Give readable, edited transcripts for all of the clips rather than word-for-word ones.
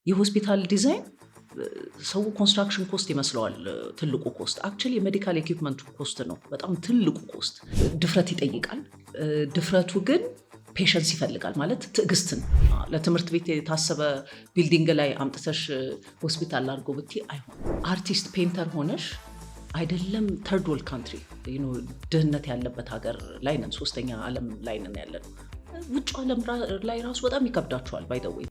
የሆስፒታል ዲዛይን ሰው ኮንስትራክሽን ኮስት ይመስለዋል ትልቁ ኮስት። አክቹዋሊ የሜዲካል ኢኩዊፕመንቱ ኮስት ነው በጣም ትልቁ ኮስት። ድፍረት ይጠይቃል። ድፍረቱ ግን ፔሸንስ ይፈልጋል፣ ማለት ትዕግስትን። ለትምህርት ቤት የታሰበ ቢልዲንግ ላይ አምጥተሽ ሆስፒታል አድርጎ ብቲ አይሆን። አርቲስት ፔንተር ሆነሽ አይደለም ተርድ ወርልድ ካንትሪ ድህነት ያለበት ሀገር ላይ ነን፣ ሶስተኛ ዓለም ላይ ነን ያለ ነው። ውጭ ዓለም ላይ ራሱ በጣም ይከብዳቸዋል። ባይ ዘ ዌይ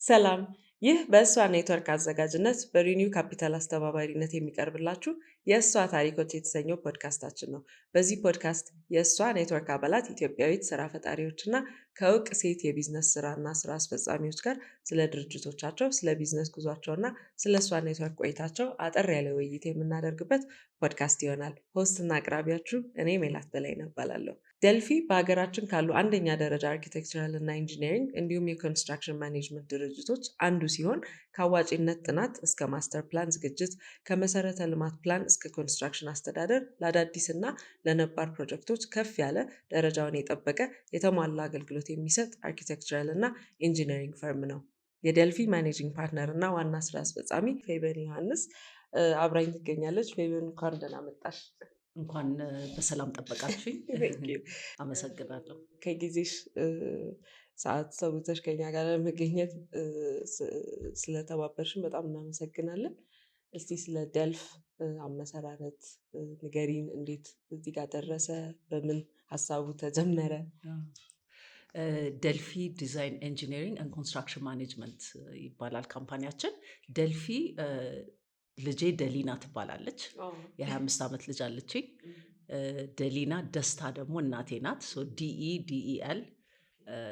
ሰላም፣ ይህ በእሷ ኔትወርክ አዘጋጅነት በሪኒው ካፒታል አስተባባሪነት የሚቀርብላችሁ የእሷ ታሪኮች የተሰኘው ፖድካስታችን ነው። በዚህ ፖድካስት የእሷ ኔትወርክ አባላት ኢትዮጵያዊት ስራ ፈጣሪዎችና ከእውቅ ሴት የቢዝነስ ስራና ስራ አስፈጻሚዎች ጋር ስለ ድርጅቶቻቸው፣ ስለ ቢዝነስ ጉዟቸውና ስለ እሷ ኔትወርክ ቆይታቸው አጠር ያለ ውይይት የምናደርግበት ፖድካስት ይሆናል። ሆስትና አቅራቢያችሁ እኔ ሜላት በላይነህ እባላለሁ። ደልፊ በሀገራችን ካሉ አንደኛ ደረጃ አርኪቴክቸራል እና ኢንጂነሪንግ እንዲሁም የኮንስትራክሽን ማኔጅመንት ድርጅቶች አንዱ ሲሆን ከአዋጭነት ጥናት እስከ ማስተር ፕላን ዝግጅት፣ ከመሰረተ ልማት ፕላን እስከ ኮንስትራክሽን አስተዳደር ለአዳዲስ እና ለነባር ፕሮጀክቶች ከፍ ያለ ደረጃውን የጠበቀ የተሟላ አገልግሎት የሚሰጥ አርኪቴክቸራል እና ኢንጂነሪንግ ፈርም ነው። የደልፊ ማኔጂንግ ፓርትነር እና ዋና ስራ አስፈጻሚ ፌበን ዮሐንስ አብራኝ ትገኛለች። ፌበን እንኳን ደህና መጣሽ። እንኳን በሰላም ጠበቃችሁኝ። አመሰግናለሁ። ከጊዜሽ ሰዓት ሰውተሽ ከኛ ጋር ለመገኘት ስለተባበርሽን በጣም እናመሰግናለን። እስቲ ስለ ደልፍ አመሰራረት ንገሪን። እንዴት እዚህ ጋር ደረሰ? በምን ሀሳቡ ተጀመረ? ደልፊ ዲዛይን ኢንጂነሪንግ ኤንድ ኮንስትራክሽን ማኔጅመንት ይባላል ካምፓኒያችን። ደልፊ ልጄ ደሊና ትባላለች። የ25 ዓመት ልጅ አለችኝ። ደሊና ደስታ ደግሞ እናቴ ናት። ዲኢኤል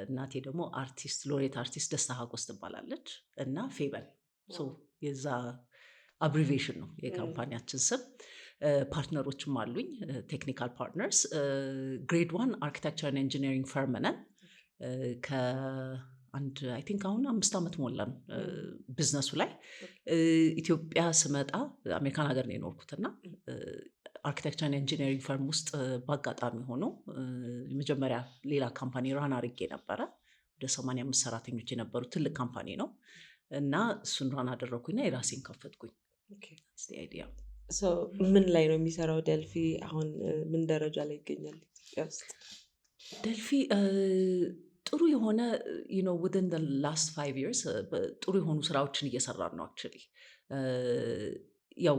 እናቴ ደግሞ አርቲስት ሎሬት አርቲስት ደስታ ሀጎስ ትባላለች። እና ፌበን የዛ አብሪቬሽን ነው የካምፓኒያችን ስም። ፓርትነሮችም አሉኝ፣ ቴክኒካል ፓርትነርስ። ግሬድ 1 አርኪቴክቸር ኢንጂነሪንግ ፈርም ነን። አንድ አይ ቲንክ አሁን 5 ዓመት ሞላን ቢዝነሱ ላይ። ኢትዮጵያ ስመጣ አሜሪካን ሀገር ነው የኖርኩት እና አርኪቴክቸር ኢንጂነሪንግ ፈርም ውስጥ በአጋጣሚ ሆኖ የመጀመሪያ ሌላ ካምፓኒ ራን አድርጌ ነበረ። ወደ 85 ሰራተኞች የነበሩት ትልቅ ካምፓኒ ነው እና እሱን ራን አደረኩኝና የራሴን ከፈትኩኝ። አይዲያ ምን ላይ ነው የሚሰራው ደልፊ? አሁን ምን ደረጃ ላይ ይገኛል ኢትዮጵያ ውስጥ? ደልፊ ጥሩ የሆነ within the last 5 years ጥሩ የሆኑ ስራዎችን እየሰራን ነው። አክቹዋሊ ያው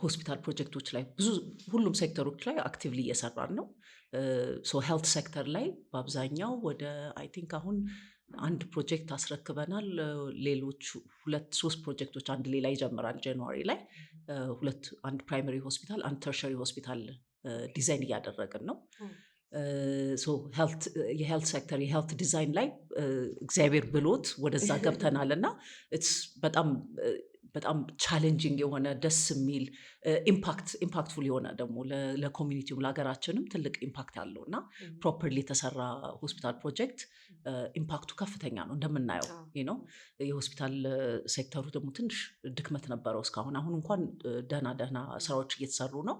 ሆስፒታል ፕሮጀክቶች ላይ ሁሉም ሴክተሮች ላይ አክቲቭሊ እየሰራን ነው። ሄልት ሴክተር ላይ በአብዛኛው ወደ አይ ቲንክ አሁን አንድ ፕሮጀክት አስረክበናል። ሌሎች 2-3 ፕሮጀክቶች አንድ ሌላ ይጀምራል ጃንዋሪ ላይ። አንድ ፕራይመሪ ሆስፒታል፣ አንድ ተርሸሪ ሆስፒታል ዲዛይን እያደረግን ነው። የሄልት ሴክተር የሄልት ዲዛይን ላይ እግዚአብሔር ብሎት ወደዛ ገብተናል እና በጣም ቻሌንጂንግ የሆነ ደስ የሚል ኢምፓክትፉል የሆነ ደግሞ ለኮሚኒቲው ለሀገራችንም ትልቅ ኢምፓክት ያለው እና ፕሮፐርሊ የተሰራ ሆስፒታል ፕሮጀክት ኢምፓክቱ ከፍተኛ ነው እንደምናየው ነው። የሆስፒታል ሴክተሩ ደግሞ ትንሽ ድክመት ነበረው እስካሁን። አሁን እንኳን ደህና ስራዎች እየተሰሩ ነው።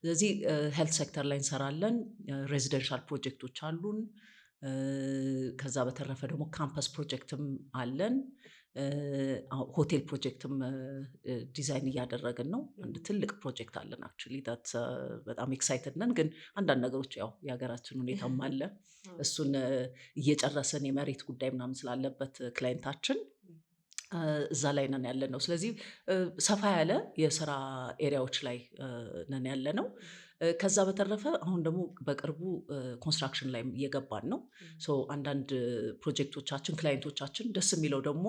ስለዚህ ሄልት ሴክተር ላይ እንሰራለን። ሬዚደንሻል ፕሮጀክቶች አሉን። ከዛ በተረፈ ደግሞ ካምፐስ ፕሮጀክትም አለን። ሆቴል ፕሮጀክትም ዲዛይን እያደረግን ነው። አንድ ትልቅ ፕሮጀክት አለን። አክቹዋሊ በጣም ኤክሳይትድ ነን፣ ግን አንዳንድ ነገሮች ያው የሀገራችን ሁኔታም አለ። እሱን እየጨረስን የመሬት ጉዳይ ምናምን ስላለበት ክላይንታችን እዛ ላይ ነን ያለ ነው። ስለዚህ ሰፋ ያለ የስራ ኤሪያዎች ላይ ነን ያለ ነው። ከዛ በተረፈ አሁን ደግሞ በቅርቡ ኮንስትራክሽን ላይ እየገባን ነው። አንዳንድ ፕሮጀክቶቻችን ክላይንቶቻችን ደስ የሚለው ደግሞ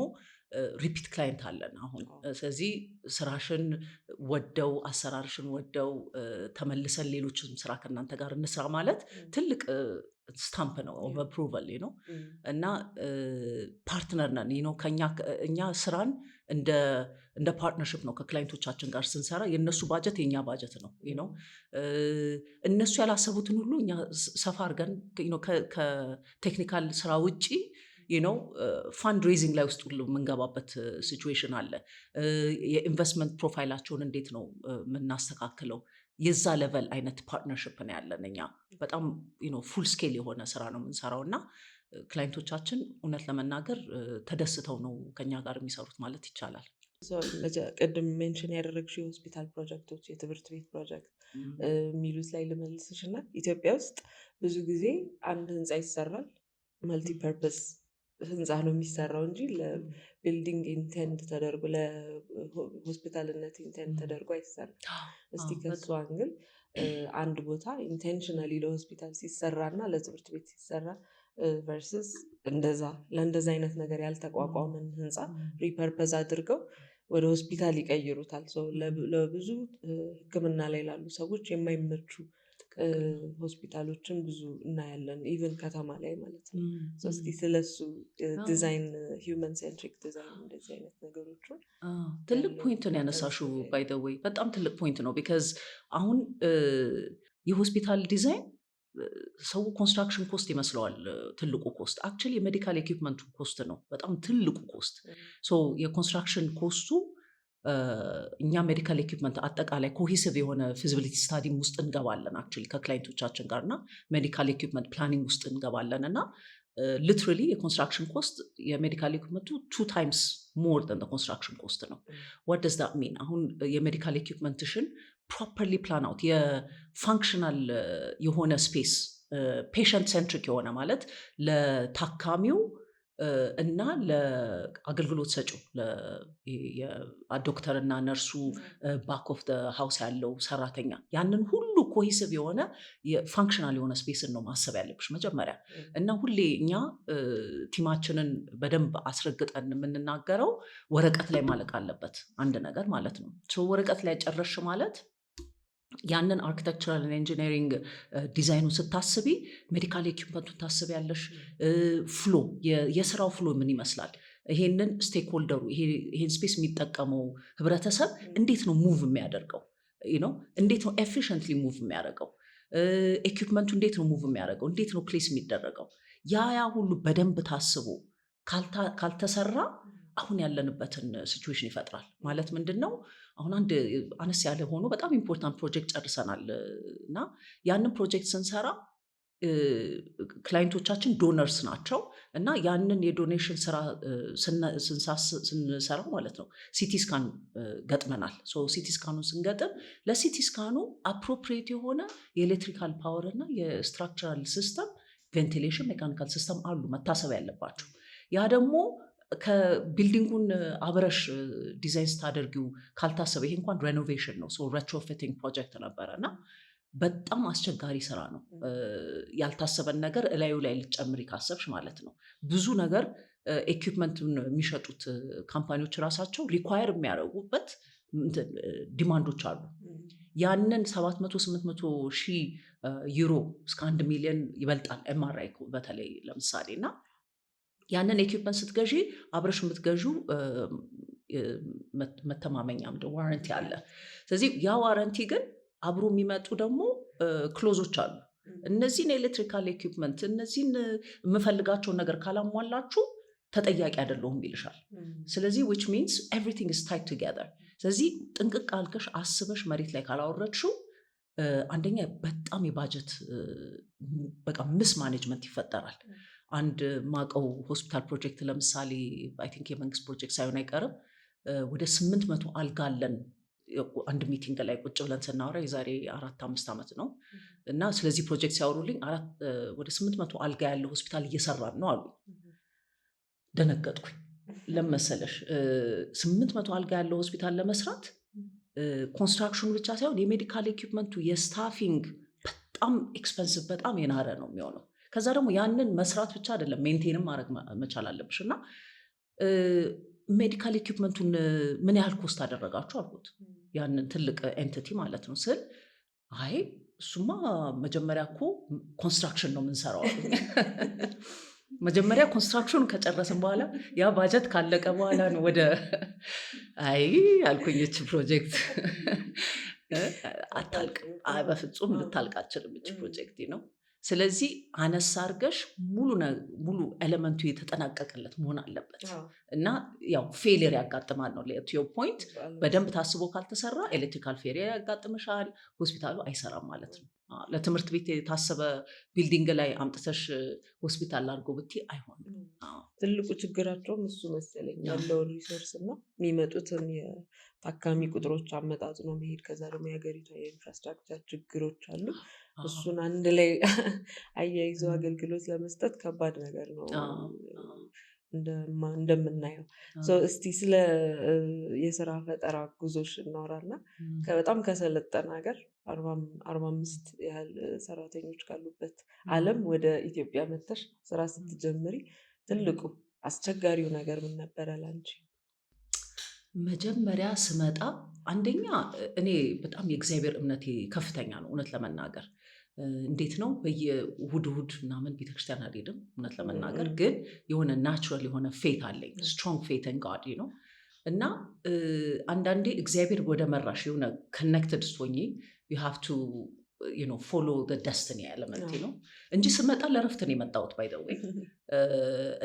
ሪፒት ክላይንት አለን አሁን። ስለዚህ ስራሽን ወደው አሰራርሽን ወደው ተመልሰን ሌሎችም ስራ ከእናንተ ጋር እንስራ ማለት ትልቅ ስታምፕ ነው ኦፍ አፕሩቫል ነው። እና ፓርትነር ነን እኛ ስራን እንደ ፓርትነርሽፕ ነው ከክላይንቶቻችን ጋር ስንሰራ። የእነሱ ባጀት የኛ ባጀት ነው ነው። እነሱ ያላሰቡትን ሁሉ እኛ ሰፋ አድርገን ከቴክኒካል ስራ ውጪ ፋንድ ሬዚንግ ላይ ውስጥ ሁሉ የምንገባበት ሲቹዌሽን አለ። የኢንቨስትመንት ፕሮፋይላቸውን እንዴት ነው የምናስተካክለው? የዛ ሌቨል አይነት ፓርትነርሽፕ ነው ያለን እኛ። በጣም ፉል ስኬል የሆነ ስራ ነው የምንሰራው እና ክላይንቶቻችን እውነት ለመናገር ተደስተው ነው ከኛ ጋር የሚሰሩት ማለት ይቻላል። ቅድም ሜንሽን ያደረግሽው የሆስፒታል ፕሮጀክቶች፣ የትምህርት ቤት ፕሮጀክት የሚሉት ላይ ልመልስሽ እና ኢትዮጵያ ውስጥ ብዙ ጊዜ አንድ ህንፃ ይሰራል፣ መልቲፐርፐስ ህንፃ ነው የሚሰራው እንጂ ለቢልዲንግ ኢንቴንድ ተደርጎ ለሆስፒታልነት ኢንቴንድ ተደርጎ አይሰራም። እስቲ ከሱ አንግል አንድ ቦታ ኢንቴንሽናሊ ለሆስፒታል ሲሰራ እና ለትምህርት ቤት ሲሰራ ቨርስስ ለእንደዛ አይነት ነገር ያልተቋቋመን ህንፃ ሪፐርፐዝ አድርገው ወደ ሆስፒታል ይቀይሩታል። ለብዙ ህክምና ላይ ላሉ ሰዎች የማይመቹ ሆስፒታሎችን ብዙ እናያለን፣ ኢቨን ከተማ ላይ ማለት ነው። እስቲ ስለሱ ዲዛይን፣ ሂውመን ሴንትሪክ ዲዛይን እንደዚህ አይነት ነገሮችን ትልቅ ፖይንት ነው ያነሳሽው። ባይ ዘ ዌይ በጣም ትልቅ ፖይንት ነው። ቢካዝ አሁን የሆስፒታል ዲዛይን ሰው ኮንስትራክሽን ኮስት ይመስለዋል ትልቁ ኮስት። አክቹዋሊ የሜዲካል ኤኩፕመንቱ ኮስት ነው በጣም ትልቁ ኮስት። የኮንስትራክሽን ኮስቱ እኛ ሜዲካል ኤኩፕመንት አጠቃላይ ኮሂሲቭ የሆነ ፊዚቢሊቲ ስታዲም ውስጥ እንገባለን አክቹዋሊ ከክላይንቶቻችን ጋር እና ሜዲካል ኤኩፕመንት ፕላኒንግ ውስጥ እንገባለን እና ሊትራሊ የኮንስትራክሽን ኮስት የሜዲካል ኤኩፕመንቱ 2 times ሞር ን ኮንስትራክሽን ኮስት ነው። ዋት ደስ ዳት ሚን? አሁን የሜዲካል ኤኩፕመንትሽን ፕሮፐርሊ ፕላን አውት የፋንክሽናል የሆነ ስፔስ ፔሸንት ሴንትሪክ የሆነ ማለት ለታካሚው እና ለአገልግሎት ሰጪው ዶክተር እና ነርሱ ባክ ኦፍ ሃውስ ያለው ሰራተኛ ያንን ሁሉ ኮሂሲቭ የሆነ ፋንክሽናል የሆነ ስፔስን ነው ማሰብ ያለብሽ መጀመሪያ። እና ሁሌ እኛ ቲማችንን በደንብ አስረግጠን የምንናገረው ወረቀት ላይ ማለቅ አለበት አንድ ነገር ማለት ነው። ወረቀት ላይ ጨረሽ ማለት ያንን አርኪቴክቸራል ኢንጂነሪንግ ዲዛይኑ ስታስቢ ሜዲካል ኤኩፕመንቱን ታስቢ ያለሽ ፍሎ የስራው ፍሎ ምን ይመስላል? ይሄንን ስቴክሆልደሩ ይሄን ስፔስ የሚጠቀመው ህብረተሰብ እንዴት ነው ሙቭ የሚያደርገው? እንዴት ነው ኤፊሽንትሊ ሙቭ የሚያደርገው? ኤኩፕመንቱ እንዴት ነው ሙቭ የሚያደርገው? እንዴት ነው ፕሌስ የሚደረገው? ያ ሁሉ በደንብ ታስቦ ካልተሰራ አሁን ያለንበትን ሲቹዌሽን ይፈጥራል። ማለት ምንድን ነው? አሁን አንድ አነስ ያለ ሆኖ በጣም ኢምፖርታንት ፕሮጀክት ጨርሰናል እና ያንን ፕሮጀክት ስንሰራ ክላይንቶቻችን ዶነርስ ናቸው እና ያንን የዶኔሽን ስራ ስንሰራው ማለት ነው ሲቲ ስካን ገጥመናል። ሲቲ ስካኑን ስንገጥም ለሲቲ ስካኑ አፕሮፕሪየት የሆነ የኤሌክትሪካል ፓወር እና የስትራክቸራል ሲስተም፣ ቬንቲሌሽን፣ ሜካኒካል ሲስተም አሉ መታሰብ ያለባቸው። ያ ደግሞ ከቢልዲንጉን አብረሽ ዲዛይን ስታደርጊው ካልታሰበ ይሄ እንኳን ሬኖቬሽን ነው ሬትሮፊቲንግ ፕሮጀክት ነበረ እና በጣም አስቸጋሪ ስራ ነው። ያልታሰበን ነገር እላዩ ላይ ልትጨምሪ ካሰብሽ ማለት ነው። ብዙ ነገር ኤኩፕመንቱን የሚሸጡት ካምፓኒዎች ራሳቸው ሪኳየር የሚያደርጉበት ዲማንዶች አሉ። ያንን 700-800 ሺህ ዩሮ እስከ 1 ሚሊዮን ይበልጣል ኤምአርአይ በተለይ ለምሳሌ እና ያንን ኤኩፕመንት ስትገዢ አብረሽ የምትገዡ መተማመኛ ዋረንቲ አለ። ስለዚህ ያ ዋረንቲ ግን አብሮ የሚመጡ ደግሞ ክሎዞች አሉ። እነዚህን ኤሌክትሪካል ኤኩፕመንት እነዚህን የምፈልጋቸውን ነገር ካላሟላችሁ ተጠያቂ አይደለሁም ይልሻል። ስለዚህ which means everything is tied together። ስለዚህ ጥንቅቅ አልከሽ አስበሽ መሬት ላይ ካላወረድሽው አንደኛ በጣም የባጀት በቃ ምስ ማኔጅመንት ይፈጠራል። አንድ ማቀው ሆስፒታል ፕሮጀክት ለምሳሌ አይ ቲንክ የመንግስት ፕሮጀክት ሳይሆን አይቀርም ወደ 800 አልጋ አለን። አንድ ሚቲንግ ላይ ቁጭ ብለን ስናወራ የዛሬ 4-5 ዓመት ነው እና ስለዚህ ፕሮጀክት ሲያወሩልኝ ወደ 800 አልጋ ያለው ሆስፒታል እየሰራን ነው አሉ። ደነገጥኩኝ። ለመሰለሽ 800 አልጋ ያለው ሆስፒታል ለመስራት ኮንስትራክሽኑ ብቻ ሳይሆን የሜዲካል ኤኩፕመንቱ የስታፊንግ በጣም ኤክስፐንሲቭ በጣም የናረ ነው የሚሆነው። ከዛ ደግሞ ያንን መስራት ብቻ አይደለም ሜንቴንም ማድረግ መቻል አለብሽ እና ሜዲካል ኤኩፕመንቱን ምን ያህል ኮስት አደረጋችሁ አልኩት። ያንን ትልቅ ኤንቲቲ ማለት ነው ስል አይ እሱማ መጀመሪያ እኮ ኮንስትራክሽን ነው የምንሰራው አሉ። መጀመሪያ ኮንስትራክሽን ከጨረስን በኋላ ያ ባጀት ካለቀ በኋላ ነው ወደ አይ አልኩኝች ፕሮጀክት አታልቅም፣ በፍጹም ልታልቅ አትችልም እች ፕሮጀክት ነው። ስለዚህ አነሳ አድርገሽ ሙሉ ኤሌመንቱ የተጠናቀቀለት መሆን አለበት እና ያው ፌሊየር ያጋጥማል ነው ቱ ዮር ፖይንት። በደንብ ታስቦ ካልተሰራ ኤሌክትሪካል ፌሊየር ያጋጥምሻል፣ ሆስፒታሉ አይሰራም ማለት ነው። ለትምህርት ቤት የታሰበ ቢልዲንግ ላይ አምጥተሽ ሆስፒታል አድርጎ ብትይ አይሆንም። ትልቁ ችግራቸውም እሱ መሰለኝ ያለውን ሪሶርስ እና የሚመጡትን የታካሚ ቁጥሮች አመጣጥኖ መሄድ። ከዛ ደግሞ የሀገሪቷ የኢንፍራስትራክቸር ችግሮች አሉ። እሱን አንድ ላይ አያይዞ አገልግሎት ለመስጠት ከባድ ነገር ነው እንደምናየው። እስቲ ስለ የስራ ፈጠራ ጉዞሽ እናወራና በጣም ከሰለጠነ ሀገር 45 ያህል ሰራተኞች ካሉበት ዓለም ወደ ኢትዮጵያ መጥተሽ ስራ ስትጀምሪ ትልቁ አስቸጋሪው ነገር ምን ነበረ ላንቺ? መጀመሪያ ስመጣ አንደኛ እኔ በጣም የእግዚአብሔር እምነቴ ከፍተኛ ነው እውነት ለመናገር። እንዴት ነው በየእሁድ ምናምን ቤተክርስቲያን አልሄድም እውነት ለመናገር፣ ግን የሆነ ናቹራል የሆነ ፌት አለኝ፣ ስትሮንግ ፌት ኢን ጋድ ነው። እና አንዳንዴ እግዚአብሔር ወደ መራሽ የሆነ ኮኔክትድ ስትሆኚ you have to follow the destiny element ነው እንጂ ስመጣ ለረፍት ነው የመጣሁት። ባይ ዘ ዌይ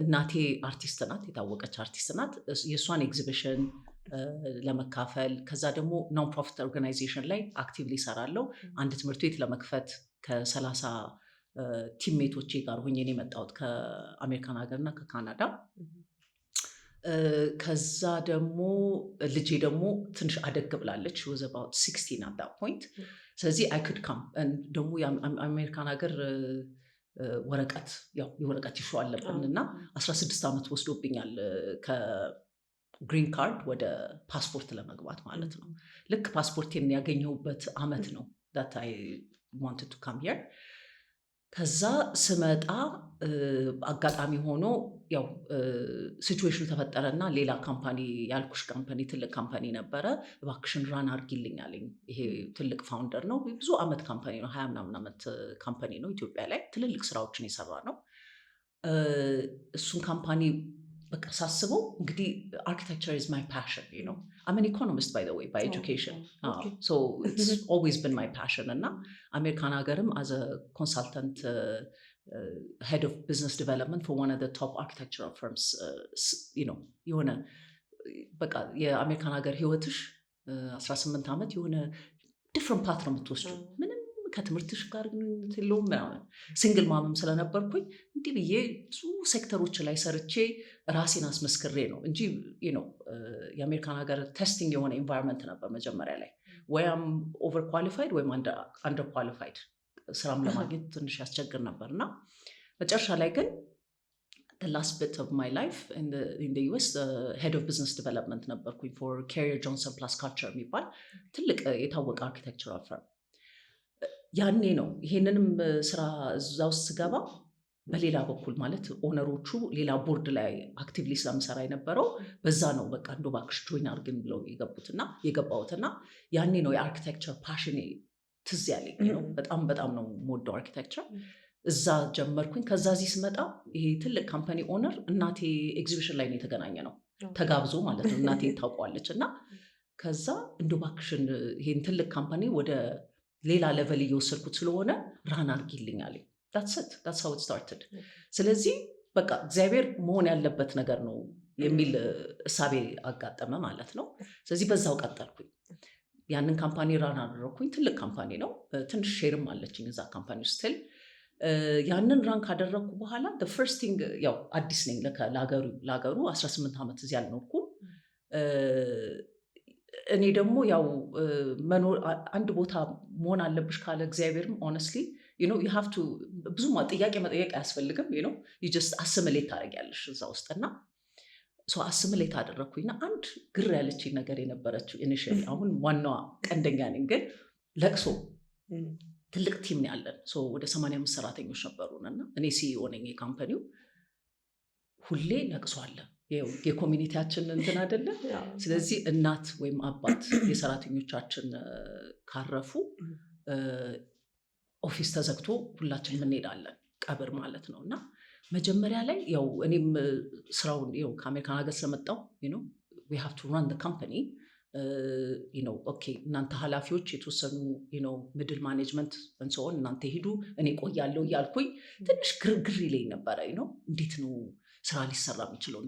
እናቴ አርቲስት ናት፣ የታወቀች አርቲስት ናት። የእሷን ኤግዚቢሽን ለመካፈል ከዛ ደግሞ ኖን ፕሮፊት ኦርጋናይዜሽን ላይ አክቲቭሊ እሰራለሁ። አንድ ትምህርት ቤት ለመክፈት ከ30 ቲምሜቶቼ ጋር ሆኜ ነው የመጣሁት ከአሜሪካን ሀገርና ከካናዳ። ከዛ ደግሞ ልጄ ደግሞ ትንሽ አደግ ብላለች፣ she was about 16 at that point። ስለዚህ I could come ደግሞ የአሜሪካን ሀገር ወረቀት የወረቀት ይሾ አለብን እና 16 ዓመት ወስዶብኛል ከግሪን ካርድ ወደ ፓስፖርት ለመግባት ማለት ነው። ልክ ፓስፖርቴን ያገኘሁበት አመት ነው that I wanted to come here። ከዛ ስመጣ አጋጣሚ ሆኖ ያው ሲቹዌሽኑ ተፈጠረና ሌላ ካምፓኒ ያልኩሽ ካምፓኒ ትልቅ ካምፓኒ ነበረ፣ እባክሽን ራን አድርጊልኝ አለኝ። ይሄ ትልቅ ፋውንደር ነው፣ ብዙ አመት ካምፓኒ ነው፣ 20 ምናምን አመት ካምፓኒ ነው። ኢትዮጵያ ላይ ትልልቅ ስራዎችን የሰራ ነው። እሱን ካምፓኒ በቃ ሳስበው እንግዲህ architecture is my passion, I'm an economist by the way by education. So it's always been my passion እና አሜሪካን ሀገርም as a consultant head of business development for one of the top architectural firms የሆነ በቃ የአሜሪካን ሀገር ህይወትሽ 18 ዓመት የሆነ different path ነው የምትወስዱ። ምንም ከትምህርትሽ ጋር ግንኙነት የለውም ምናምን። ሲንግል ማምም ስለነበርኩኝ እንዲህ ብዬ ብዙ ሴክተሮች ላይ ሰርቼ ራሴን አስመስክሬ ነው እንጂ የአሜሪካን ሀገር ቴስቲንግ የሆነ ኢንቫይሮንመንት ነበር መጀመሪያ ላይ። ወይም ኦቨር ኳሊፋይድ ወይም አንደር ኳሊፋይድ ስራም ለማግኘት ትንሽ ያስቸግር ነበር እና መጨረሻ ላይ ግን the last bit of my life in the US head of business development ነበርኩኝ for Carrier Johnson Plus Culture የሚባል ትልቅ የታወቀ አርኪቴክቸራል ፈርም። ያኔ ነው ይሄንንም ስራ እዛ ውስጥ ስገባ በሌላ በኩል ማለት ኦነሮቹ ሌላ ቦርድ ላይ አክቲቭሊ ስለምሰራ የነበረው በዛ ነው። በቃ እንደው እባክሽ ጆይን አድርገን ብለው የገባሁትና ያኔ ነው የአርኪቴክቸር ፓሽኔ ትዝ ያለኝ ነው። በጣም ነው የምወደው አርኪቴክቸር። እዛ ጀመርኩኝ። ከዛ እዚህ ስመጣ ይሄ ትልቅ ካምፓኒ ኦነር እናቴ ኤግዚቢሽን ላይ ነው የተገናኘ ነው፣ ተጋብዞ ማለት ነው። እናቴ ታውቀዋለች። እና ከዛ እንደው እባክሽን ይሄን ትልቅ ካምፓኒ ወደ ሌላ ሌቨል እየወሰድኩት ስለሆነ ራን አድርጊልኝ አለኝ። that's how it started። ስለዚህ በቃ እግዚአብሔር መሆን ያለበት ነገር ነው የሚል እሳቤ አጋጠመ ማለት ነው። ስለዚህ በዛው ቀጠልኩኝ። ያንን ካምፓኒ ራን አደረኩኝ። ትልቅ ካምፓኒ ነው። ትንሽ ሼርም አለችኝ እዛ ካምፓኒ ውስጥ። ያንን ራን ካደረኩ በኋላ the first thing ያው አዲስ ነኝ ለሀገሩ 18 ዓመት እዚህ አልኖርኩም። እኔ ደግሞ ያው መኖር አንድ ቦታ መሆን አለብሽ ካለ እግዚአብሔርም honestly you have to ብዙ ጥያቄ መጠየቅ አያስፈልግም። you just assimilate ታደርጊያለሽ እዛ ውስጥ እና assimilate አደረኩኝና አንድ ግር ያለችኝ ነገር የነበረችው ኢኒሺያሊ አሁን ዋናዋ ቀንደኛ ነኝ ግን ለቅሶ ትልቅ ቲም ያለን ወደ 85 ሰራተኞች ነበሩና እኔ ሲኢኦ ነኝ የካምፓኒው። ሁሌ ለቅሶ አለ። የኮሚኒቲያችን እንትን አይደለ። ስለዚህ እናት ወይም አባት የሰራተኞቻችን ካረፉ ኦፊስ ተዘግቶ ሁላችንም እንሄዳለን፣ ቀብር ማለት ነው። እና መጀመሪያ ላይ ያው እኔም ስራውን ከአሜሪካን ሀገር ስለመጣሁ we have to run the company ኦኬ እናንተ ኃላፊዎች የተወሰኑ ሚድል ማኔጅመንት እንሰሆን እናንተ ሄዱ እኔ ቆያለሁ እያልኩኝ ትንሽ ግርግር ይለኝ ነበረ። እንዴት ነው ስራ ሊሰራ የሚችለው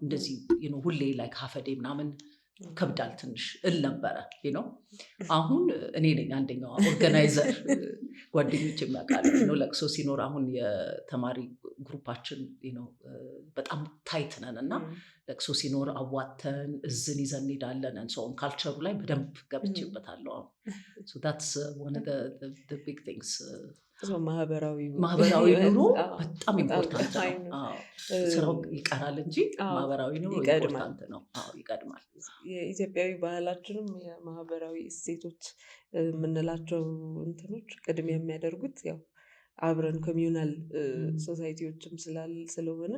እንደዚህ ሁሌ ላይ ካፈዴ ምናምን ከብዳል ትንሽ ነበረ። አሁን እኔ ነኝ አንደኛዋ ኦርጋናይዘር። ጓደኞች የሚያውቃሉ ለቅሶ ሲኖር አሁን የተማሪ ግሩፓችን በጣም ታይት ነን እና ለቅሶ ሲኖር አዋተን እዝን ይዘን እንሄዳለን። እንሰውን ካልቸሩ ላይ በደንብ ገብቼበታለሁ። that's one of the big things። ማህበራዊ ኑሮ በጣም ኢምፖርታንት ነው። ስራው ይቀራል እንጂ ማህበራዊ ኑሮ ኢምፖርታንት ነው። ይቀድማል። የኢትዮጵያዊ ባህላችንም የማህበራዊ እሴቶች የምንላቸው እንትኖች ቅድሚያ የሚያደርጉት ያው አብረን ኮሚዩናል ሶሳይቲዎችም ስለሆነ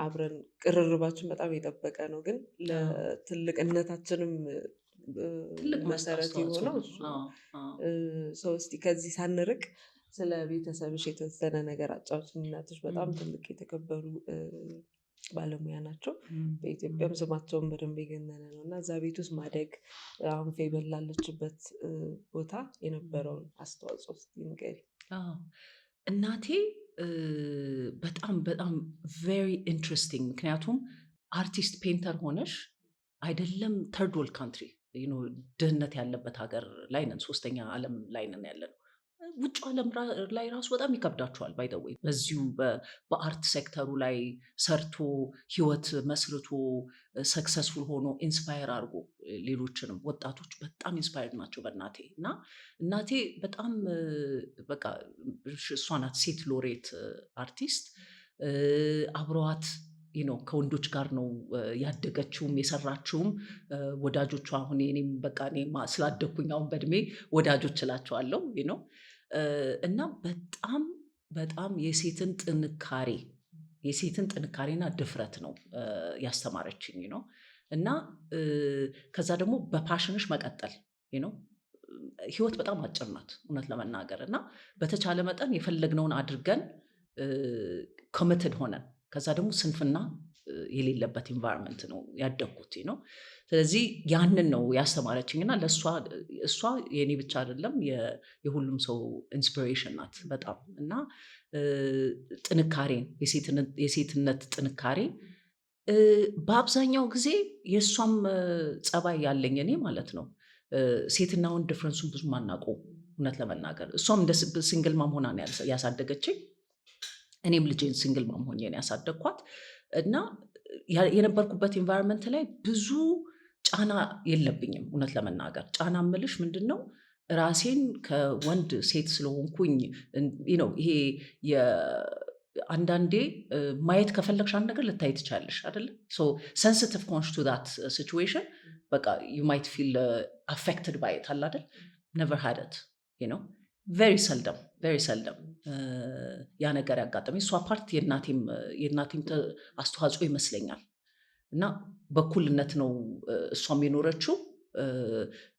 አብረን ቅርርባችን በጣም የጠበቀ ነው። ግን ለትልቅነታችንም ትልቅ መሰረት የሆነው ሰው እስቲ ከዚህ ሳንርቅ ስለ ቤተሰብሽ የተወሰነ ነገር አጫውችን። እናቶች በጣም ትልቅ የተከበሩ ባለሙያ ናቸው። በኢትዮጵያም ስማቸውን በደንብ የገነነ ነው እና እዛ ቤት ውስጥ ማደግ አሁን ፌበል ላለችበት ቦታ የነበረውን አስተዋጽኦ እስቲ ንገሪ። እናቴ በጣም በጣም ቬሪ ኢንትረስቲንግ። ምክንያቱም አርቲስት ፔንተር ሆነሽ አይደለም ተርድ ወርልድ ካንትሪ ድህነት ያለበት ሀገር ላይ ነን፣ 3ኛ ዓለም ላይ ነን ያለ ነው። ውጭ ዓለም ላይ ራሱ በጣም ይከብዳቸዋል። ባይደወይ በዚሁ በአርት ሴክተሩ ላይ ሰርቶ ህይወት መስርቶ ሰክሰስፉል ሆኖ ኢንስፓየር አድርጎ ሌሎችንም ወጣቶች በጣም ኢንስፓየርድ ናቸው በእናቴ። እና እናቴ በጣም በቃ እሷ ናት ሴት ሎሬት አርቲስት። አብረዋት ከወንዶች ጋር ነው ያደገችውም የሰራችውም። ወዳጆቿ አሁን እኔም በቃ እኔ ስላደግኩኝ አሁን በእድሜ ወዳጆች እላቸዋለሁ እና በጣም በጣም የሴትን ጥንካሬና ድፍረት ነው ያስተማረችኝ እና ከዛ ደግሞ በፓሽንሽ መቀጠል ህይወት በጣም አጭር ናት እውነት ለመናገር እና በተቻለ መጠን የፈለግነውን አድርገን ኮሚትድ ሆነን ከዛ ደግሞ ስንፍና የሌለበት ኢንቫይሮንመንት ነው ያደግኩት ስለዚህ ያንን ነው ያስተማረችኝ እና እሷ የኔ ብቻ አይደለም የሁሉም ሰው ኢንስፒሬሽን ናት በጣም። እና ጥንካሬን የሴትነት ጥንካሬ በአብዛኛው ጊዜ የእሷም ጸባይ ያለኝ እኔ ማለት ነው። ሴትና ወንድ ዲፍረንሱን ብዙ ማናውቀው እውነት ለመናገር። እሷም እንደ ሲንግል ማም ሆና ነው ያሳደገችኝ። እኔም ልጄን ሲንግል ማም ሆኜ ነው ያሳደግኳት እና የነበርኩበት ኢንቫይሮንመንት ላይ ብዙ ጫና የለብኝም እውነት ለመናገር። ጫና ምልሽ ምንድን ነው ራሴን ከወንድ ሴት ስለሆንኩኝ ይሄ አንዳንዴ ማየት ከፈለግሽ አንድ ነገር ልታይ ትቻለሽ አይደለ? ሴንሲቲቭ ኮንሽ ቱ ዳት ሲቹዌሽን በቃ ዩ ማይት ፊል አፌክትድ ባይ ኢት አለ አይደል? never had it very seldom ያ ነገር ያጋጠመኝ። እሷ ፓርት የእናቴም አስተዋጽኦ ይመስለኛል እና በኩልነት ነው እሷም የኖረችው።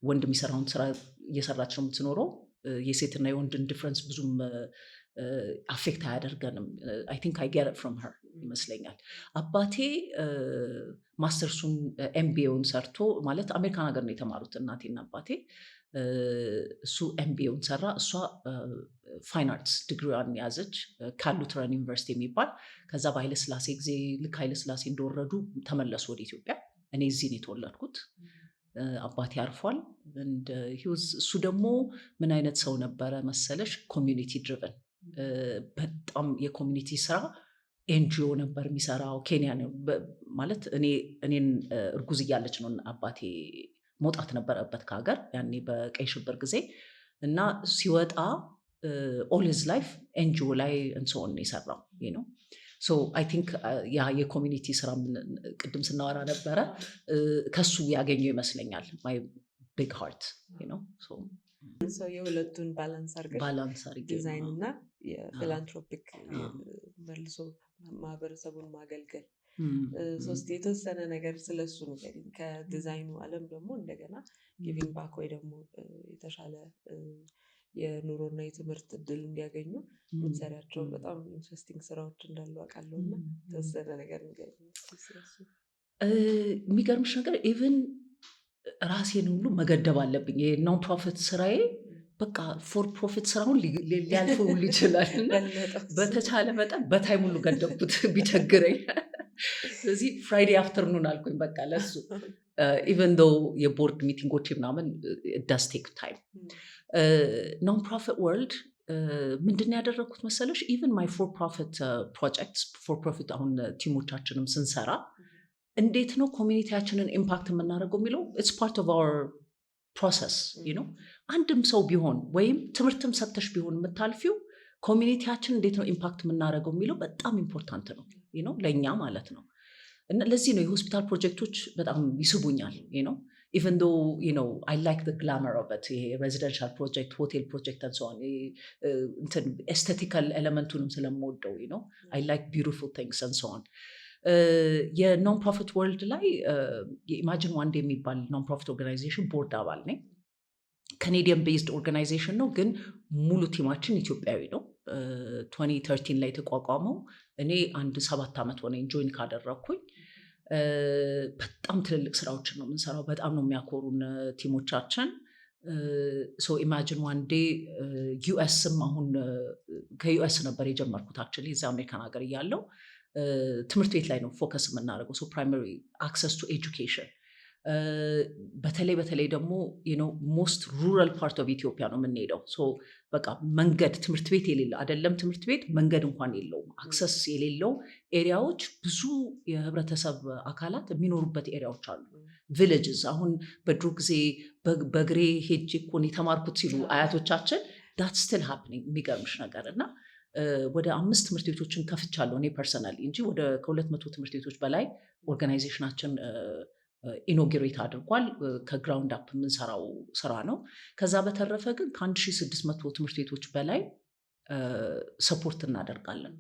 ወንድ የሚሰራውን ስራ እየሰራች ነው የምትኖረው። የሴትና የወንድን ዲፍረንስ ብዙም አፌክት አያደርገንም። አይ ቲንክ አይ ጌት ኢት ፍሮም ሄር ይመስለኛል። አባቴ ማስተርሱን ኤምቢኤውን ሰርቶ ማለት አሜሪካን ሀገር ነው የተማሩት እናቴና አባቴ። እሱ ኤምቢኤውን ሰራ፣ እሷ ፋይን አርትስ ዲግሪዋን ያዘች ከሉትረን ዩኒቨርሲቲ የሚባል። ከዛ በኃይለስላሴ ጊዜ ልክ ኃይለስላሴ እንደወረዱ ተመለሱ ወደ ኢትዮጵያ። እኔ እዚህ ነው የተወለድኩት። አባቴ አርፏል። እሱ ደግሞ ምን አይነት ሰው ነበረ መሰለሽ? ኮሚዩኒቲ ድሪቨን በጣም የኮሚዩኒቲ ስራ ኤንጂኦ ነበር የሚሰራው። ኬንያ ማለት እኔን እርጉዝ እያለች ነው አባቴ መውጣት ነበረበት ከሀገር ያኔ በቀይ ሽብር ጊዜ እና ሲወጣ ኦል ሂዝ ላይፍ ኤንጂኦ ላይ እንሰውን ነው የሰራው ነው። ሶ አይ ቲንክ ያ የኮሚኒቲ ስራ ቅድም ስናወራ ነበረ ከሱ ያገኘው ይመስለኛል። ማይ ቢግ ሃርት ነው። የሁለቱን ባላንስ አድርገሽ ዲዛይን እና የፊላንትሮፒክ መልሶ ማህበረሰቡን ማገልገል። ሶስት የተወሰነ ነገር ስለሱ ንገሪኝ። ከዲዛይኑ ዓለም ደግሞ እንደገና ጊቪንግ ባክ ወይ ደግሞ የተሻለ የኑሮና የትምህርት እድል እንዲያገኙ የምትሰሪያቸው በጣም ኢንትረስቲንግ ስራዎች እንዳሉ አውቃለሁ እና የተወሰነ ነገር ንገሪኝ ስለሱ። የሚገርምሽ ነገር ኢቭን ራሴን ሁሉ መገደብ አለብኝ። የኖን ፕሮፊት ስራዬ በቃ ፎር ፕሮፊት ስራውን ሊያልፈው ሁሉ ይችላል እና በተቻለ መጠን በታይም ሁሉ ገደብኩት ቢቸግረኝ። ስለዚህ ፍራይዴ አፍተርኑን አልኩኝ በቃ ለሱ ኢቨን ዶ የቦርድ ሚቲንጎች ምናምን ዳስ ቴክ ታይም። ኖን ፕሮፊት ወርልድ ምንድን ያደረግኩት መሰለሽ? ኢቨን ማይ ፎር ፕሮፊት ፕሮጀክትስ ፎር ፕሮፊት አሁን ቲሞቻችንም ስንሰራ እንዴት ነው ኮሚኒቲያችንን ኢምፓክት የምናደርገው የሚለው ኢትስ ፓርት ኦፍ አወር ፕሮሰስ ነው። አንድም ሰው ቢሆን ወይም ትምህርትም ሰጥተሽ ቢሆን የምታልፊው ኮሚኒቲያችን እንዴት ነው ኢምፓክት የምናደርገው የሚለው በጣም ኢምፖርታንት ነው ለእኛ ማለት ነው። እና ለዚህ ነው የሆስፒታል ፕሮጀክቶች በጣም ይስቡኛል ነው። even though I like the glamour of it, residential project, hotel project and so on, aesthetical elemenቱንም ስለምወደው I like beautiful things and so on. የኖን ፕሮፊት ወርልድ ላይ የኢማጂን ዋን ዴይ የሚባል ኖን ፕሮፊት ኦርጋናይዜሽን ቦርድ አባል ነኝ። ካኔዲያን ቤዝድ ኦርጋናይዜሽን ነው፣ ግን ሙሉ ቲማችን ኢትዮጵያዊ ነው። 2013 ላይ የተቋቋመው እኔ አንድ 7 ዓመት ሆነኝ ጆይን ካደረግኩኝ። በጣም ትልልቅ ስራዎችን ነው የምንሰራው። በጣም ነው የሚያኮሩን ቲሞቻችን። ኢማጂን ዋን ዴይ ዩኤስም አሁን ከዩኤስ ነበር የጀመርኩት አክቹዋሊ እዚያ አሜሪካን ሀገር እያለው ትምህርት ቤት ላይ ነው ፎከስ የምናደርገው። ፕራይመሪ አክሰስ ቱ ኤጁኬሽን በተለይ ደግሞ ሞስት ሩራል ፓርት ኦፍ ኢትዮጵያ ነው የምንሄደው። በቃ መንገድ ትምህርት ቤት የሌለ አይደለም፣ ትምህርት ቤት መንገድ እንኳን የለውም። አክሰስ የሌለው ኤሪያዎች ብዙ የህብረተሰብ አካላት የሚኖሩበት ኤሪያዎች አሉ። ቪሌጅስ አሁን በድሮ ጊዜ በእግሬ ሄጄ እኮ ነው የተማርኩት ሲሉ አያቶቻችን ዳት ስቲል ሃፕኒንግ የሚገርምሽ ነገር። እና ወደ 5 ትምህርት ቤቶችን ከፍቻለሁ እኔ ፐርሰናሊ እንጂ ወደ ከ200 ትምህርት ቤቶች በላይ ኦርጋናይዜሽናችን ኢኖግሬት አድርጓል። ከግራውንድ አፕ የምንሰራው ስራ ነው። ከዛ በተረፈ ግን ከ1600 ትምህርት ቤቶች በላይ ሰፖርት እናደርጋለን።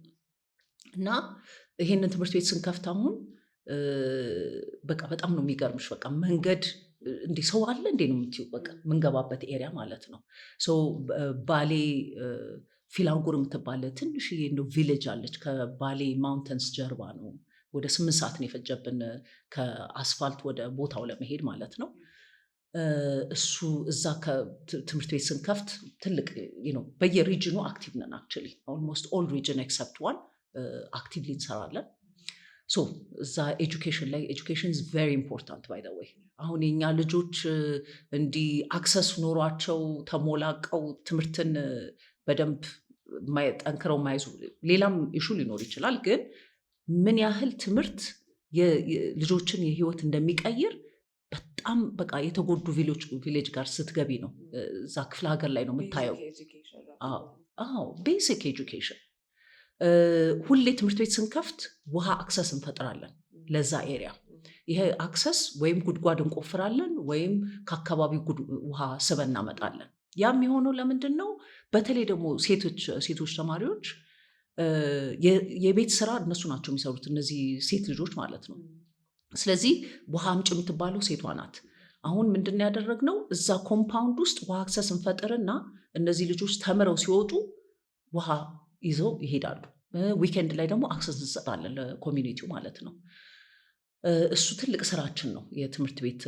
እና ይሄንን ትምህርት ቤት ስንከፍት አሁን በቃ በጣም ነው የሚገርምሽ። በቃ መንገድ እንዲህ ሰው አለ እንዴ ነው የምትይው። በቃ የምንገባበት ኤሪያ ማለት ነው። ባሌ ፊላንጉር የምትባለ ትንሽዬ እንደው ቪሌጅ አለች። ከባሌ ማውንተንስ ጀርባ ነው። ወደ 8 ሰዓት ነው የፈጀብን ከአስፋልት ወደ ቦታው ለመሄድ ማለት ነው። እዛ ትምህርት ቤት ስንከፍት ትልቅ በየሪጅኑ አክቲቭ ነን። አክቹዋሊ ኦልሞስት ኦል ሪጅን ኤክሰፕት ዋን አክቲቭሊ እንሰራለን። እዛ ኤጁኬሽን ላይ ኤጁኬሽን ኢዝ ቬሪ ኢምፖርታንት ባይ ዘ ዌይ። አሁን የኛ ልጆች እንዲህ አክሰስ ኖሯቸው ተሞላቀው ትምህርትን በደንብ ጠንክረው ማይዙ ሌላም ኢሹ ሊኖር ይችላል፣ ግን ምን ያህል ትምህርት ልጆችን የህይወት እንደሚቀይር በጣም በቃ የተጎዱ ቪሌጅ ጋር ስትገቢ ነው። እዛ ክፍለ ሀገር ላይ ነው የምታየው። ቤሲክ ኤጁኬሽን። ሁሌ ትምህርት ቤት ስንከፍት ውሃ አክሰስ እንፈጥራለን ለዛ ኤሪያ። ይሄ አክሰስ ወይም ጉድጓድ እንቆፍራለን ወይም ከአካባቢው ውሃ ስበን እናመጣለን። ያም የሆነው ለምንድን ነው? በተለይ ደግሞ ሴቶች ተማሪዎች የቤት ስራ እነሱ ናቸው የሚሰሩት፣ እነዚህ ሴት ልጆች ማለት ነው። ስለዚህ ውሃ አምጪ የምትባለው ሴቷ ናት። አሁን ምንድን ያደረግነው እዛ ኮምፓውንድ ውስጥ ውሃ አክሰስ እንፈጥርና እነዚህ ልጆች ተምረው ሲወጡ ውሃ ይዘው ይሄዳሉ። ዊኬንድ ላይ ደግሞ አክሰስ እንሰጣለን ለኮሚኒቲው ማለት ነው። እሱ ትልቅ ስራችን ነው። የትምህርት ቤት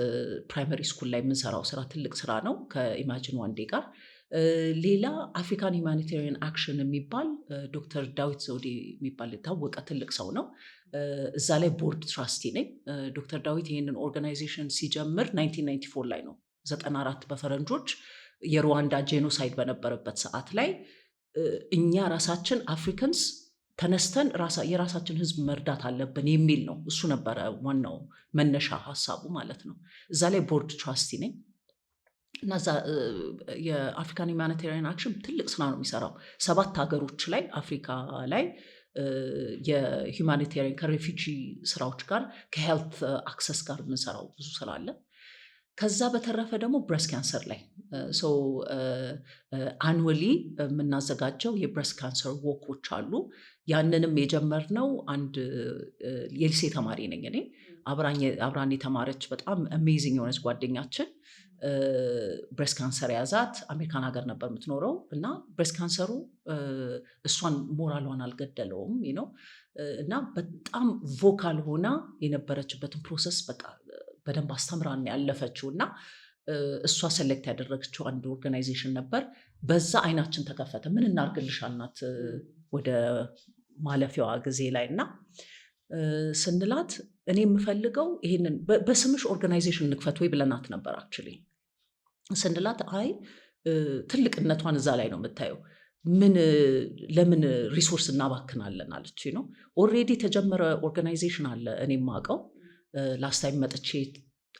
ፕራይመሪ ስኩል ላይ የምንሰራው ስራ ትልቅ ስራ ነው ከኢማጂን ዋን ዴይ ጋር። ሌላ አፍሪካን ሁማኒታሪያን አክሽን የሚባል ዶክተር ዳዊት ዘውዴ የሚባል የታወቀ ትልቅ ሰው ነው። እዛ ላይ ቦርድ ትራስቲ ነኝ። ዶክተር ዳዊት ይህንን ኦርጋናይዜሽን ሲጀምር 1994 ላይ ነው፣ 94 በፈረንጆች የሩዋንዳ ጄኖሳይድ በነበረበት ሰዓት ላይ እኛ ራሳችን አፍሪካንስ ተነስተን የራሳችን ህዝብ መርዳት አለብን የሚል ነው። እሱ ነበረ ዋናው መነሻ ሀሳቡ ማለት ነው። እዛ ላይ ቦርድ ትራስቲ ነኝ እና የአፍሪካን ሁማኒታሪያን አክሽን ትልቅ ስራ ነው የሚሰራው 7 ሀገሮች ላይ አፍሪካ ላይ የሁማኒታሪያን ከሬፊጂ ስራዎች ጋር ከሄልት አክሰስ ጋር የምንሰራው ብዙ ስራ አለ። ከዛ በተረፈ ደግሞ ብረስት ካንሰር ላይ አኑዌሊ የምናዘጋጀው የብረስት ካንሰር ዎኮች አሉ። ያንንም የጀመርነው አንድ የሊሴ ተማሪ ነኝ እኔ፣ አብራን የተማረች በጣም አሜዚንግ የሆነች ጓደኛችን ብሬስት ካንሰር የያዛት አሜሪካን ሀገር ነበር የምትኖረው እና ብሬስት ካንሰሩ እሷን ሞራሏን አልገደለውም እና በጣም ቮካል ሆና የነበረችበትን ፕሮሰስ በቃ በደንብ አስተምራን ያለፈችው እና እሷ ሰሌክት ያደረገችው አንድ ኦርጋናይዜሽን ነበር። በዛ አይናችን ተከፈተ። ምን እናርግልሽ አልናት ወደ ማለፊያዋ ጊዜ ላይ እና ስንላት እኔ የምፈልገው ይሄንን በስምሽ ኦርጋናይዜሽን እንክፈት ወይ ብለናት ነበር። አክቹሊ ስንላት አይ ትልቅነቷን እዛ ላይ ነው የምታየው፣ ለምን ሪሶርስ እናባክናለን አለች ነው። ኦልሬዲ የተጀመረ ኦርጋናይዜሽን አለ እኔ የማውቀው ላስት ታይም መጥቼ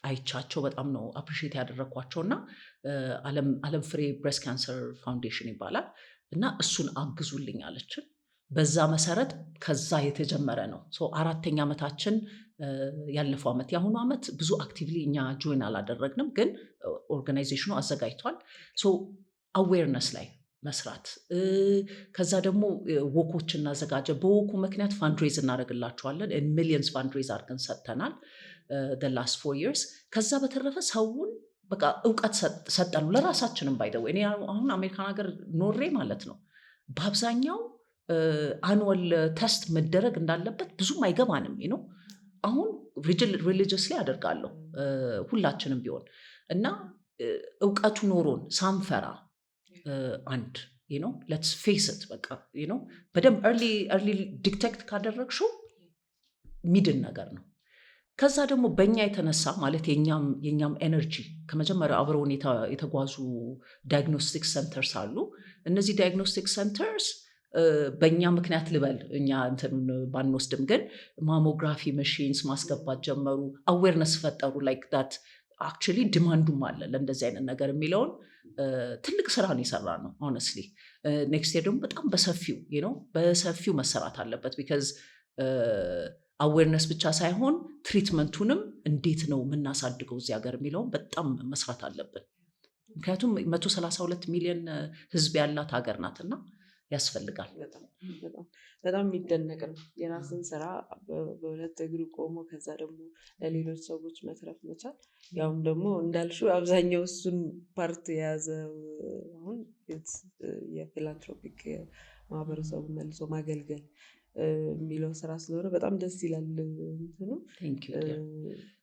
አይቻቸው በጣም ነው አፕሪሺየት ያደረግኳቸው እና ዓለም ፍሬ ብሬስት ካንሰር ፋውንዴሽን ይባላል እና እሱን አግዙልኝ አለችን። በዛ መሰረት ከዛ የተጀመረ ነው። 4ኛ ዓመታችን ያለፈው ዓመት። የአሁኑ ዓመት ብዙ አክቲቭሊ እኛ ጆይን አላደረግንም፣ ግን ኦርጋናይዜሽኑ አዘጋጅቷል። አዌርነስ ላይ መስራት፣ ከዛ ደግሞ ወኮች እናዘጋጀ። በወኩ ምክንያት ፋንድሬዝ እናደርግላቸዋለን። ሚሊየንስ ፋንድሬዝ አድርገን ሰጥተናል the last 4 years። ከዛ በተረፈ ሰውን በቃ እውቀት ሰጠኑ ለራሳችንም። ባይደው እኔ አሁን አሜሪካን ሀገር ኖሬ ማለት ነው በአብዛኛው አኑዋል ቴስት መደረግ እንዳለበት ብዙም አይገባንም ነው። አሁን ሪሊጅስ ላይ አደርጋለሁ ሁላችንም ቢሆን እና እውቀቱ ኖሮን ሳንፈራ አንድ ነው let's face it በቃ ነው በደንብ early ዲቴክት ካደረግሽው ሚድን ነገር ነው። ከዛ ደግሞ በእኛ የተነሳ ማለት የኛም ኤነርጂ ከመጀመሪያው አብረውን የተጓዙ ዳያግኖስቲክ ሰንተርስ አሉ። እነዚህ ዳያግኖስቲክ ሰንተርስ በእኛ ምክንያት ልበል እኛ እንትኑን ባንወስድም ግን ማሞግራፊ መሽንስ ማስገባት ጀመሩ። አዌርነስ ፈጠሩ። ላይክ ዳት አክቹሊ ዲማንዱም አለ ለእንደዚህ አይነት ነገር የሚለውን ትልቅ ስራ ነው የሰራ ነው ሆነስትሊ። ኔክስት ይር ደግሞ በጣም በሰፊው መሰራት አለበት። ቢካዝ አዌርነስ ብቻ ሳይሆን ትሪትመንቱንም እንዴት ነው የምናሳድገው እዚህ ሀገር የሚለውን በጣም መስራት አለብን። ምክንያቱም 132 ሚሊዮን ህዝብ ያላት ሀገር ናትና ያስፈልጋል። በጣም የሚደነቅ ነው። የራስን ስራ በሁለት እግሩ ቆሞ ከዛ ደግሞ ለሌሎች ሰዎች መትረፍ መቻል። ያውም ደግሞ እንዳልሽው አብዛኛው እሱን ፓርት የያዘ አሁን የፊላንትሮፒክ ማህበረሰቡ መልሶ ማገልገል የሚለው ስራ ስለሆነ በጣም ደስ ይላል። እንትኑ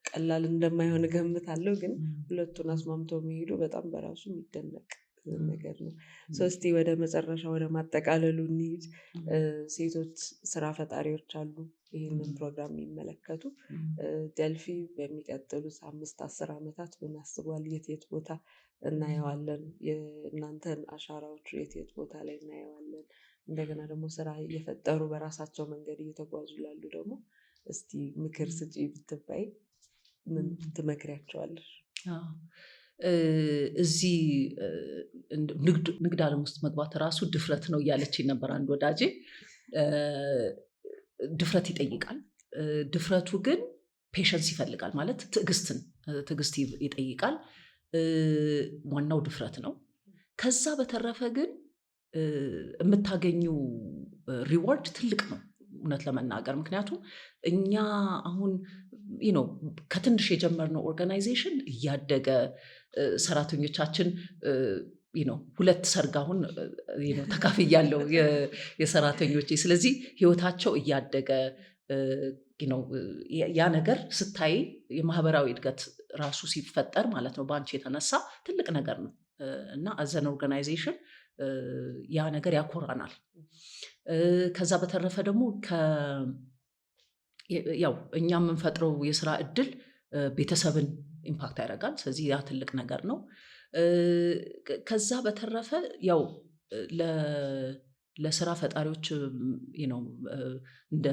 ቀላል እንደማይሆን እገምታለሁ፣ ግን ሁለቱን አስማምቶ መሄዱ በጣም በራሱ የሚደነቅ ነገር ነው። እስቲ ወደ መጨረሻ ወደ ማጠቃለሉ እንሂድ። ሴቶች ስራ ፈጣሪዎች አሉ ይህንን ፕሮግራም የሚመለከቱ። ደልፊ በሚቀጥሉት 5-10 ዓመታት ምን አስቧል? የት ቦታ እናየዋለን? የእናንተን አሻራዎች የት ቦታ ላይ እናየዋለን? እንደገና ደግሞ ስራ እየፈጠሩ በራሳቸው መንገድ እየተጓዙ ላሉ ደግሞ እስቲ ምክር ስጪ ብትባይ ምን ትመክሪያቸዋለሽ? እዚህ ንግድ ዓለም ውስጥ መግባት ራሱ ድፍረት ነው እያለችኝ ነበር አንድ ወዳጄ። ድፍረት ይጠይቃል። ድፍረቱ ግን ፔሸንስ ይፈልጋል። ማለት ትዕግስት ይጠይቃል። ዋናው ድፍረት ነው። ከዛ በተረፈ ግን የምታገኙ ሪዋርድ ትልቅ ነው እውነት ለመናገር። ምክንያቱም እኛ አሁን ከትንሽ የጀመርነው ኦርጋናይዜሽን እያደገ ሰራተኞቻችን 2 ሰርግ አሁን ተካፍያለሁ የሰራተኞቼ። ስለዚህ ህይወታቸው እያደገ ያ ነገር ስታይ የማህበራዊ እድገት ራሱ ሲፈጠር ማለት ነው በአንቺ የተነሳ ትልቅ ነገር ነው እና አዘን ኦርጋናይዜሽን ያ ነገር ያኮራናል። ከዛ በተረፈ ደግሞ ያው እኛ የምንፈጥረው የስራ እድል ቤተሰብን ኢምፓክት ያደርጋል። ስለዚህ ያ ትልቅ ነገር ነው። ከዛ በተረፈ ያው ለስራ ፈጣሪዎች እንደ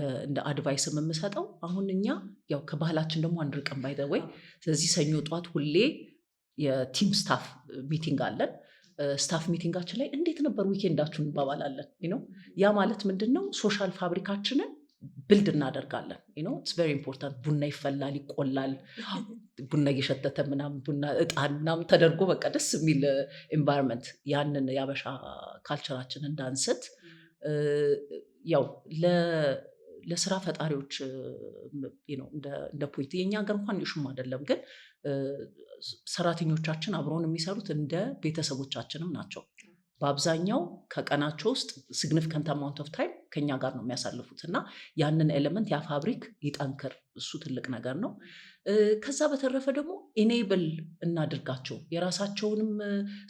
አድቫይስ የምሰጠው አሁን እኛ ያው ከባህላችን ደግሞ አንርቅም ባይ ዘ ወይ። ስለዚህ ሰኞ ጠዋት ሁሌ የቲም ስታፍ ሚቲንግ አለን። ስታፍ ሚቲንጋችን ላይ እንዴት ነበር ዊኬንዳችሁን እንባባላለን። ያ ማለት ምንድነው? ሶሻል ፋብሪካችንን ብልድ እናደርጋለን። ኢትስ ቬሪ ኢምፖርታንት። ቡና ይፈላል፣ ይቆላል፣ ቡና እየሸተተ ምናምን ቡና እጣን ምናምን ተደርጎ በቃ ደስ የሚል ኤንቫይሮንመንት። ያንን ያበሻ ካልቸራችን እንዳንስት ያው ለስራ ፈጣሪዎች እንደ ፖይንት የኛ ሀገር እንኳን ይሹም አይደለም፣ ግን ሰራተኞቻችን አብረውን የሚሰሩት እንደ ቤተሰቦቻችንም ናቸው። በአብዛኛው ከቀናቸው ውስጥ ሲግኒፊካንት አማውንት ኦፍ ታይም ከኛ ጋር ነው የሚያሳልፉት እና ያንን ኤሌመንት ያ ፋብሪክ ይጠንክር፣ እሱ ትልቅ ነገር ነው። ከዛ በተረፈ ደግሞ ኢኔብል እናድርጋቸው። የራሳቸውንም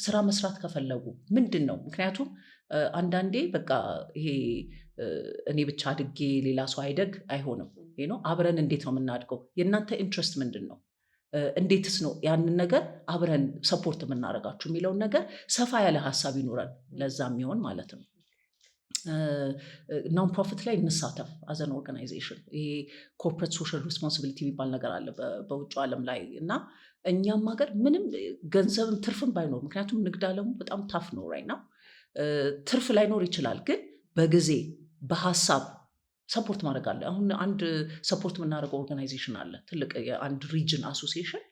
ስራ መስራት ከፈለጉ ምንድን ነው ምክንያቱም አንዳንዴ በቃ ይሄ እኔ ብቻ አድጌ ሌላ ሰው አይደግ አይሆንም። አብረን እንዴት ነው የምናድገው? የእናንተ ኢንትረስት ምንድን ነው? እንዴትስ ነው ያንን ነገር አብረን ሰፖርት የምናደርጋችሁ የሚለውን ነገር ሰፋ ያለ ሀሳብ ይኖረን ለዛ የሚሆን ማለት ነው። ናን ፕሮፊት ላይ እንሳተፍ አዘን ኦርጋናይዜሽን። ይሄ ኮርፖሬት ሶሻል ሪስፖንሲቢሊቲ የሚባል ነገር አለ በውጭ ዓለም ላይ እና እኛም ሀገር ምንም ገንዘብም ትርፍም ባይኖር፣ ምክንያቱም ንግድ ዓለሙ በጣም ታፍ ነው ራይት ናው። ትርፍ ላይኖር ይችላል፣ ግን በጊዜ በሀሳብ ሰፖርት ማድረግ አለ። አሁን አንድ ሰፖርት የምናደርገው ኦርጋናይዜሽን አለ ትልቅ የአንድ ሪጅን አሶሲዬሽን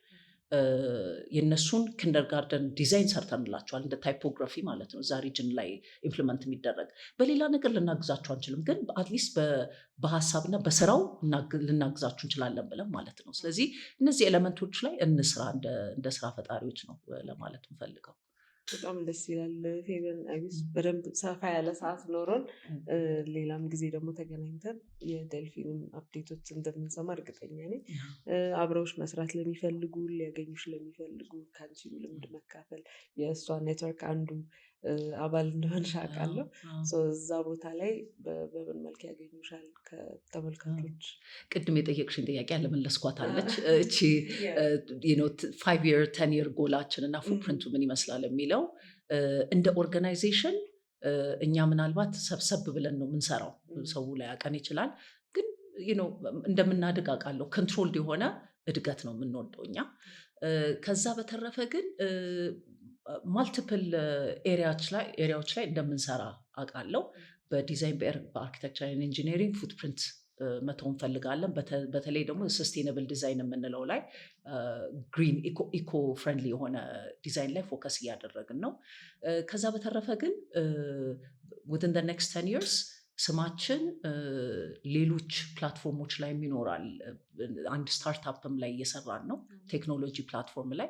የነሱን ኪንደርጋርደን ዲዛይን ሰርተንላቸዋል እንደ ታይፖግራፊ ማለት ነው እዛ ሪጅን ላይ ኢምፕሊመንት የሚደረግ። በሌላ ነገር ልናግዛቸው አንችልም፣ ግን አትሊስት በሀሳብና በስራው ልናግዛችሁ እንችላለን ብለን ማለት ነው። ስለዚህ እነዚህ ኤሌመንቶች ላይ እንስራ እንደ ስራ ፈጣሪዎች ነው ለማለት እንፈልገው። በጣም ደስ ይላል። ፌቨን አይቢስ በደንብ ሰፋ ያለ ሰዓት ኖሮን ሌላም ጊዜ ደግሞ ተገናኝተን የደልፊንም አፕዴቶች እንደምንሰማ እርግጠኛ ነኝ። አብረውሽ መስራት ለሚፈልጉ ሊያገኙሽ ለሚፈልጉ ከአንቺም ልምድ መካፈል የእሷ ኔትወርክ አንዱ አባል እንደሆንሽ አውቃለሁ። እዛ ቦታ ላይ በምን መልክ ያገኙሻል ከተመልካቾች? ቅድም የጠየቅሽን ጥያቄ ያለመለስኳታለች። እቺ 5 year 10 year ጎላችን እና ፉትፕሪንቱ ምን ይመስላል የሚለው እንደ ኦርጋናይዜሽን እኛ ምናልባት ሰብሰብ ብለን ነው የምንሰራው። ሰው ላይ ያቀን ይችላል፣ ግን እንደምናድግ አውቃለሁ። ኮንትሮልድ የሆነ እድገት ነው የምንወደው እኛ። ከዛ በተረፈ ግን ማልቲፕል ኤሪያዎች ላይ እንደምንሰራ አውቃለሁ። በዲዛይን በአርኪቴክቸር ኢንጂነሪንግ ፉትፕሪንት መተው እንፈልጋለን። በተለይ ደግሞ ሰስቴናብል ዲዛይን የምንለው ላይ ግሪን ኢኮ ፍሬንድሊ የሆነ ዲዛይን ላይ ፎከስ እያደረግን ነው። ከዛ በተረፈ ግን within the next 10 years ስማችን ሌሎች ፕላትፎርሞች ላይ ይኖራል። አንድ ስታርታፕም ላይ እየሰራን ነው ቴክኖሎጂ ፕላትፎርም ላይ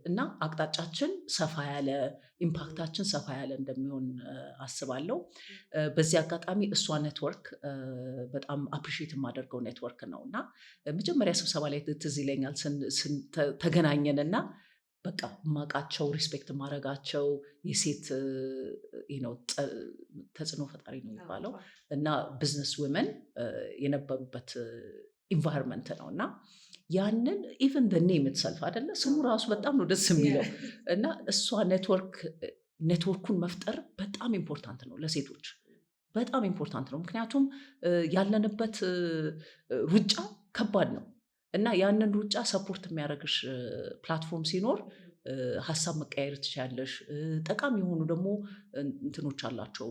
እና አቅጣጫችን ሰፋ ያለ ኢምፓክታችን ሰፋ ያለ እንደሚሆን አስባለሁ። በዚህ አጋጣሚ እሷ ኔትወርክ በጣም አፕሪሺየት የማደርገው ኔትወርክ ነው እና መጀመሪያ ስብሰባ ላይ ትዝ ይለኛል ተገናኘን እና በቃ ማቃቸው ሪስፔክት ማድረጋቸው የሴት ተጽዕኖ ፈጣሪ ነው የሚባለው እና ቢዝነስ ውመን የነበሩበት ኢንቫይሮንመንት ነው እና ያንን ኢቨን ኔም ኢትሰልፍ አይደለ ስሙ ራሱ በጣም ነው ደስ የሚለው እና እሷ ኔትወርኩን መፍጠር በጣም ኢምፖርታንት ነው ለሴቶች፣ በጣም ኢምፖርታንት ነው። ምክንያቱም ያለንበት ሩጫ ከባድ ነው እና ያንን ሩጫ ሰፖርት የሚያደርግሽ ፕላትፎርም ሲኖር ሀሳብ መቀየር ትችያለሽ። ጠቃሚ የሆኑ ደግሞ እንትኖች አላቸው፣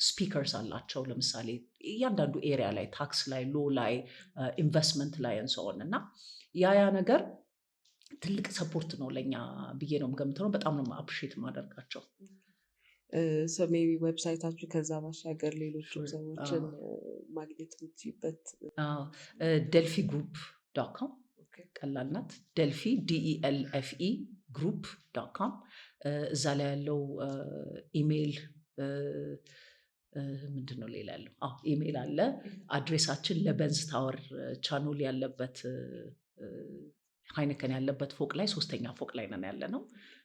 ስፒከርስ አላቸው። ለምሳሌ እያንዳንዱ ኤሪያ ላይ ታክስ ላይ፣ ሎ ላይ፣ ኢንቨስትመንት ላይ እንሰሆን እና ያ ነገር ትልቅ ሰፖርት ነው ለእኛ ብዬ ነው የምገምተው። በጣም ነው አፕሪሼት ማደርጋቸው። ሜቢ ዌብሳይታችሁ ከዛ ባሻገር ሌሎች ሰዎችን ማግኘት የምትችይበት? ደልፊ ግሩፕ ዶት ቀላል ናት። ደልፊ DELFE ግሩፕ .com እዛ ላይ ያለው ኢሜይል ምንድን ነው ሌላ ያለው ኢሜይል አለ። አድሬሳችን ለበንዝ ታወር ቻኖል ያለበት ሃይነከን ያለበት ፎቅ ላይ 3ኛ ፎቅ ላይ ነን ያለ ነው።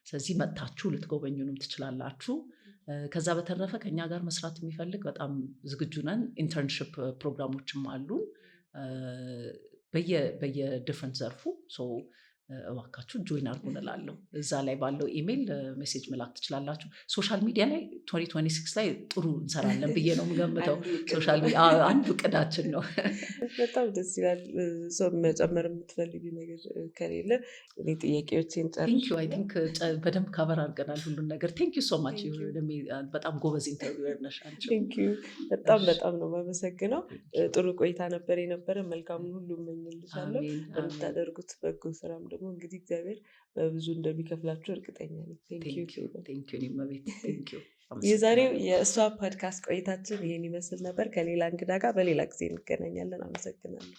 ስለዚህ መጥታችሁ ልትጎበኙንም ትችላላችሁ። ከዛ በተረፈ ከኛ ጋር መስራት የሚፈልግ በጣም ዝግጁ ነን። ኢንተርንሺፕ ፕሮግራሞችም አሉን በየዲፍረንት ዘርፉ። እባካችሁ ጆይን አድርጉ እንላለሁ። እዛ ላይ ባለው ኢሜይል ሜሴጅ መላክ ትችላላችሁ። ሶሻል ሚዲያ ላይ 2026 ላይ ጥሩ እንሰራለን ብዬ ነው የምገምተው። ሶሻል ሚዲያ አንዱ እቅዳችን ነው። በጣም ደስ ይላል። ሰው መጨመር የምትፈልጊ ነገር ከሌለ እኔ ጥያቄዎችን ቴንኪው። አይ ቲንክ በደንብ ካቨር አድርገናል ሁሉን ነገር። ቴንኪው ሶ ማች። በጣም ጎበዝ ኢንተርቪወር ነሽ አንቺ። ቴንኪው። በጣም ነው የማመሰግነው። ጥሩ ቆይታ ነበር የነበረ። መልካሙን ሁሉ እመኝልሻለሁ። በምታደርጉት በጎ ስራም ደግሞ እንግዲህ እግዚአብሔር በብዙ እንደሚከፍላችሁ እርግጠኛ ነኝ። የዛሬው የእሷ ፖድካስት ቆይታችን ይሄን ይመስል ነበር። ከሌላ እንግዳ ጋር በሌላ ጊዜ እንገናኛለን። አመሰግናለሁ።